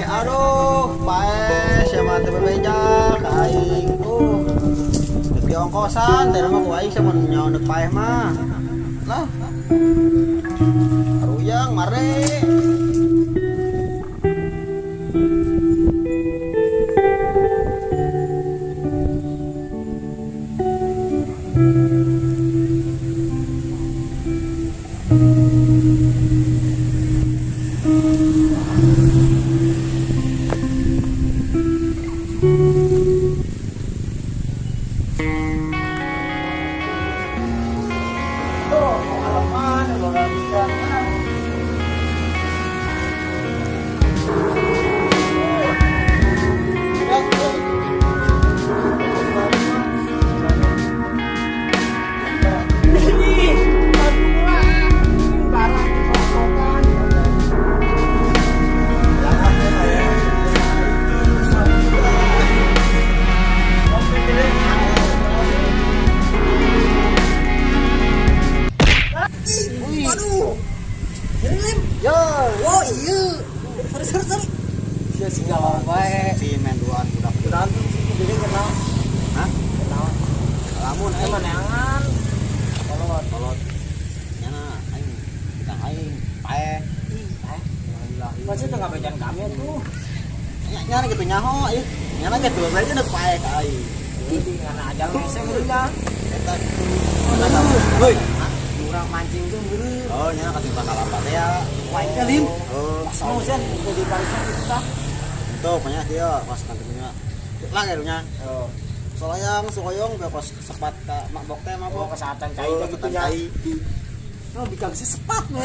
aduh, paes ya mati bebeja kaing tuh. Di ongkosan, dari mah ku aing sama nyawa dek paes mah. Lah. Aruyang mare. Masih tengah bacaan kami tuh. Nyana gitu nyaho, ieu. Nyana gitu berarti udah pae ka aing. Jadi karena ajal meseng udah. Eta Woi, kurang mancing tuh buru. oh nyana kasih bakal apa teh ya. Wah, itu lim. Oh, Pasal sen jadi barisan susah. tuh banyak dia pas kantinnya. Lah karunya. Oh, Solayang, sokoyong pas sepat ka mabok teh mabok. kesehatan cai Oh, gitu kesehatan nya. cai. Oh, bikin si sepat nih.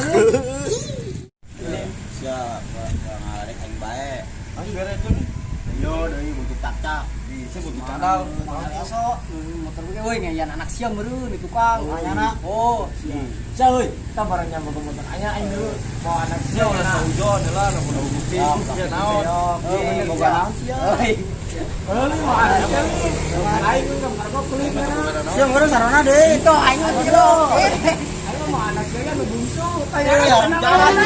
Siap, ngarek aing bae. Ayo bere tuh. Yo deui butuh takcak. Bisa butuh cadal. Aso. Motor gue woi ngayan anak siam beureun di tukang. Oh, anak. Oh, sia euy, kita bareng nyambung ke motor anya aing dulu. Mau anak siam udah saujon lah, nu kudu bukti. Ya naon. Oh, bener boga naon sia. Euy, mau anak siam. Aing geus kargo kulit. Siang urang sarana deui. Itu aing mah gitu. Aing mau anak siam nu bungsu. Jalan.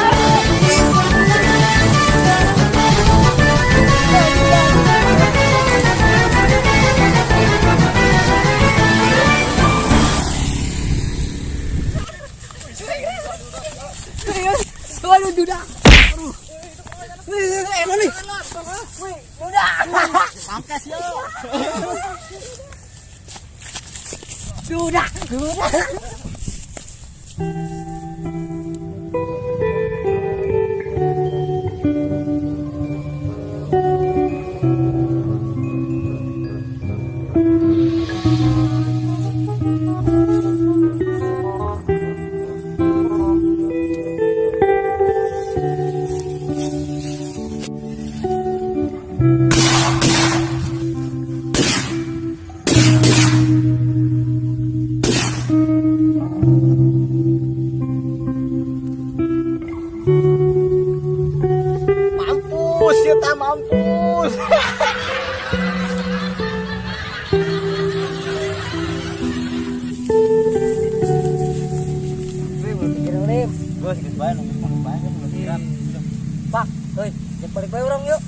Waduh, dudak. Enak nih. Dudak. Pangkas yo. Dudak. Mampus ya ta mampus. Gua sedikit bae nunggu bae kan. Pak, hei, balik bae orang yuk.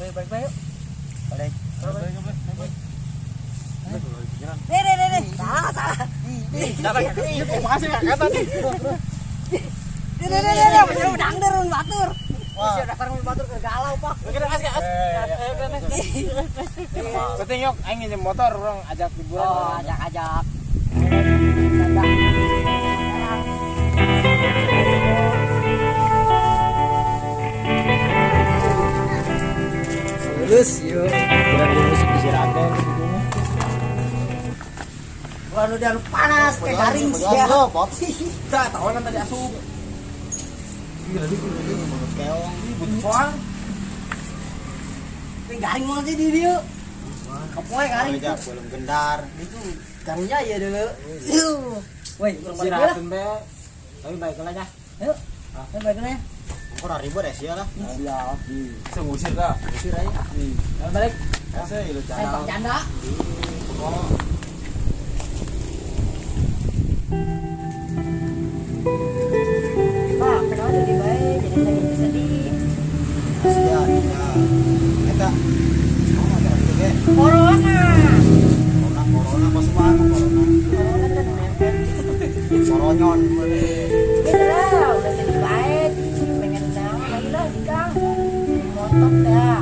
Hei, balik bae yuk. Balik. Nih. Salah. Salah ya. Makasih ya kata nih. Nih, menyeudang derun batur. Wah. Isi dasar mun batur ke galau, Pak. Kira kasih as. Penting yuk, aing nginjem motor orang ajak liburan. Oh, ajak. Lulus yuk. Kira lulus di Raden. Bukan udah panas kayak garing sih ya. Pot. Enggak, tahunan tadi asup. Keong. Buang. Kayak garing mau jadi dia. Kepoe garing. Aja belum gendar. Itu garingnya ya dulu. Woi, Istirahat teh. Tapi baik lah ya. Yuk. Ayo balik ya. Kok ribut ya sih lah. Siap. Saya ngusir dah. Ngusir aja. Balik. Saya itu Saya canda. Oh. Pak, kenapa jadi baik? Jadi saya sedih. duda. Oh, ada juga. Corona. Corona pas banget corona. Corona kan nempel. Coronyon. Gitu lah, udah jadi baik. Pengen tahu lagi lah di kang. Motok dah.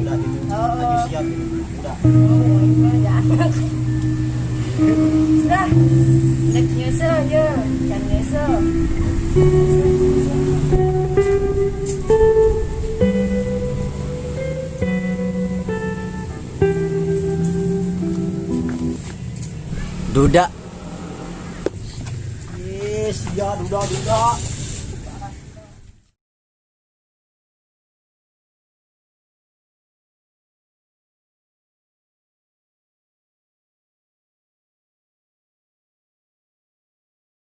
Udah gitu. Lagi siap gitu. Udah. Oh, ini jangan. Sudah. Next nyesel aja. Jangan nyesel. Duda. Yes, ya duda.